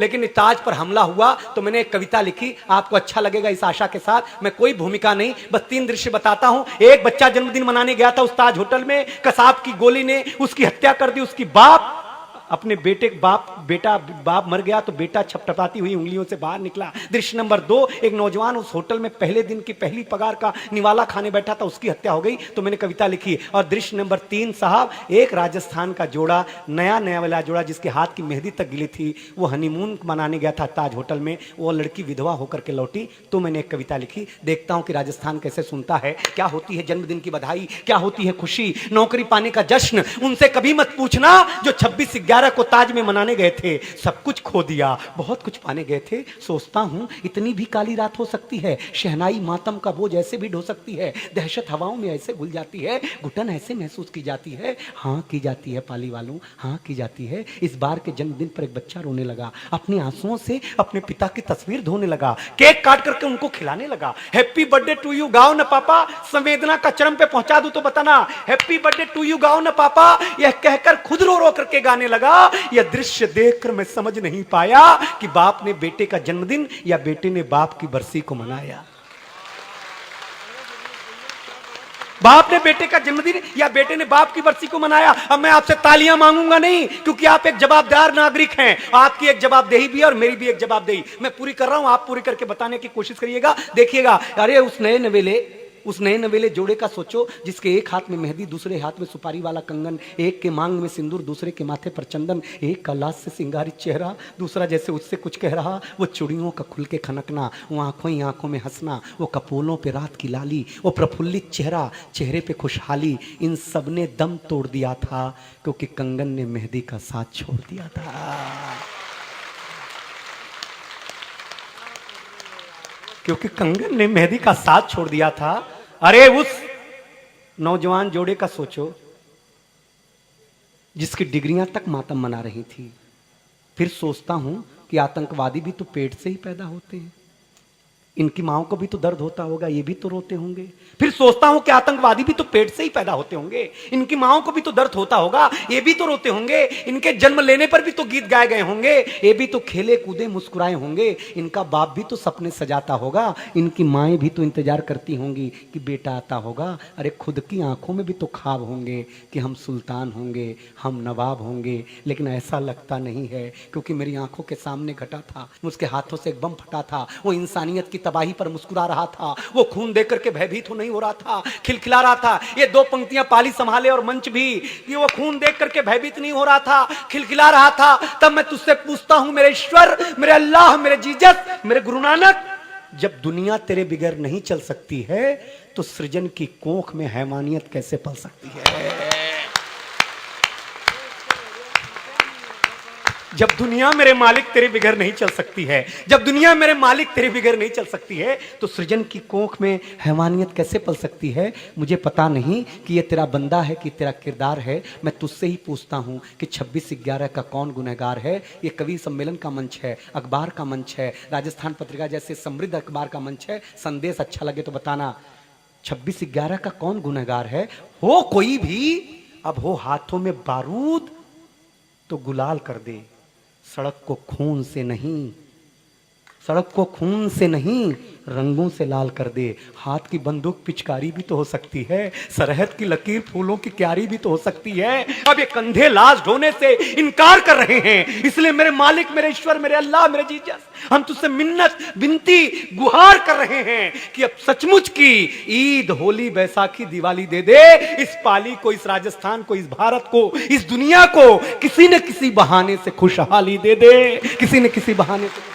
लेकिन ताज पर हमला हुआ तो मैंने एक कविता लिखी, आपको अच्छा लगेगा इस आशा के साथ। मैं कोई भूमिका नहीं, बस 3 दृश्य बताता हूं। एक बच्चा जन्मदिन मनाने गया था उस ताज होटल में, कसाब की गोली ने उसकी हत्या कर दी। उसकी बाप अपने बाप मर गया तो बेटा छपटपाती हुई उंगलियों से बाहर निकला। दृश्य नंबर 2, एक नौजवान उस होटल में पहले दिन की पहली पगार का निवाला खाने बैठा था, उसकी हत्या हो गई तो मैंने कविता लिखी। और दृश्य नंबर 3 साहब, एक राजस्थान का जोड़ा, नया वाला जोड़ा जिसके हाथ की मेहंदी तक गिली थी, वो हनीमून मनाने गया था ताज होटल में, वो लड़की विधवा होकर के लौटी तो मैंने एक कविता लिखी। देखता हूं कि राजस्थान कैसे सुनता है, क्या होती है जन्मदिन की बधाई, क्या होती है खुशी, नौकरी पाने का जश्न। उनसे कभी मत पूछना जो 26/11 को ताज में मनाने गए थे, सब कुछ खो दिया, बहुत कुछ पाने गए थे। सोचता हूं इतनी भी काली रात हो सकती है, शहनाई मातम का बोझ ऐसे भी ढो सकती है, दहशत हवाओं में ऐसे घुल जाती है, घुटन ऐसे महसूस की जाती है। हाँ की जाती है पाली वालों, हाँ की जाती है। इस बार के जन्मदिन पर एक बच्चा रोने लगा, अपने आंसुओं से अपने पिता की तस्वीर धोने लगा, केक काट करके उनको खिलाने लगा। हैप्पी बर्थडे टू यू गाओ ना पापा, संवेदना का चरम पे पहुंचा दूं तो बताना, हैप्पी बर्थडे टू यू गाओ ना पापा, यह कहकर खुद रो रो करके गाने लगा। यह दृश्य देखकर मैं समझ नहीं पाया कि बाप ने बेटे का जन्मदिन या बेटे ने बाप की बरसी को मनाया। बाप ने बेटे का जन्मदिन या बेटे ने बाप की बरसी को मनाया। अब मैं आपसे तालियां मांगूंगा नहीं, क्योंकि आप एक जवाबदार नागरिक हैं, आपकी एक जवाबदेही भी है और मेरी भी एक जवाबदेही। मैं पूरी कर रहा हूं, आप पूरी करके बताने की कोशिश करिएगा। देखिएगा, अरे उस नए नवेले जोड़े का सोचो जिसके एक हाथ में मेहंदी, दूसरे हाथ में सुपारी वाला कंगन, एक के मांग में सिंदूर, दूसरे के माथे पर चंदन, एक का लाश से सिंगारित चेहरा, दूसरा जैसे उससे कुछ कह रहा। वो चूड़ियों का खुल के खनकना, वो आंखों ही आंखों में हंसना, वो कपोलों पे रात की लाली, वो प्रफुल्लित चेहरा, चेहरे पे खुशहाली, इन सब ने दम तोड़ दिया था क्योंकि कंगन ने मेहंदी का साथ छोड़ दिया था। क्योंकि कंगन ने मेहंदी का साथ छोड़ दिया था। अरे उस नौजवान जोड़े का सोचो जिसकी डिग्रियां तक मातम मना रही थी। फिर सोचता हूं कि आतंकवादी भी तो पेट से ही पैदा होते हैं, इनकी माओं को भी तो दर्द होता होगा, ये भी तो रोते होंगे। फिर सोचता हूं कि आतंकवादी भी तो पेट से ही पैदा होते होंगे, इनकी माओं को भी तो दर्द होता होगा, ये भी तो रोते होंगे। इनके जन्म लेने पर भी तो गीत गाए गए होंगे, ये भी तो खेले कूदे मुस्कुराए होंगे। इनका बाप भी तो सपने सजाता होगा, इनकी माएं भी तो इंतजार करती होंगी कि बेटा आता होगा। अरे खुद की आंखों में भी तो ख्वाब होंगे कि हम सुल्तान होंगे, हम नवाब होंगे, लेकिन ऐसा लगता नहीं है क्योंकि मेरी आंखों के सामने घटा था, उसके हाथों से एक बम फटा था, वो इंसानियत की तबाही पर मुस्कुरा रहा था, वो खून देख करके भयभीत हो नहीं हो रहा था, खिलखिला रहा था। ये 2 पंक्तियां पाली संभाले और मंच भी, कि वो खून देख करके भयभीत नहीं हो रहा था, खिलखिला रहा था। तब मैं तुझसे पूछता हूं मेरे ईश्वर, मेरे अल्लाह, मेरे जीसस, मेरे गुरु नानक, जब दुनिया तेरे बिगैर नहीं चल सकती है तो सृजन की कोख में हैवानियत कैसे पल सकती है? जब दुनिया मेरे मालिक तेरे बिगैर नहीं चल सकती है, जब दुनिया मेरे मालिक तेरे बिगैर नहीं चल सकती है, तो सृजन की कोख में हैवानियत कैसे पल सकती है? मुझे पता नहीं कि ये तेरा बंदा है कि तेरा किरदार है। मैं तुझसे ही पूछता हूं कि 26/11 का कौन गुनहगार है? ये कवि सम्मेलन का मंच है, अखबार का मंच है, राजस्थान पत्रिका जैसे समृद्ध अखबार का मंच है। संदेश अच्छा लगे तो बताना, 26/11 का कौन गुनहगार है? हो कोई भी, अब हो हाथों में बारूद तो गुलाल कर दे, सड़क को खून से नहीं, सड़क को खून से नहीं रंगों से लाल कर दे। हाथ की बंदूक पिचकारी भी तो हो सकती है, सरहद की लकीर फूलों की क्यारी भी तो हो सकती है। अब ये कंधे लाश ढोने से इनकार कर रहे हैं, इसलिए मेरे मालिक, मेरे ईश्वर, मेरे अल्लाह, मेरे जीसस, हम तुझसे मिन्नत, विनती, गुहार कर रहे हैं कि अब सचमुच की ईद, होली, बैसाखी, दिवाली दे दे इस पाली को, इस राजस्थान को, इस भारत को, इस दुनिया को किसी न किसी बहाने से खुशहाली दे दे, किसी न किसी बहाने से।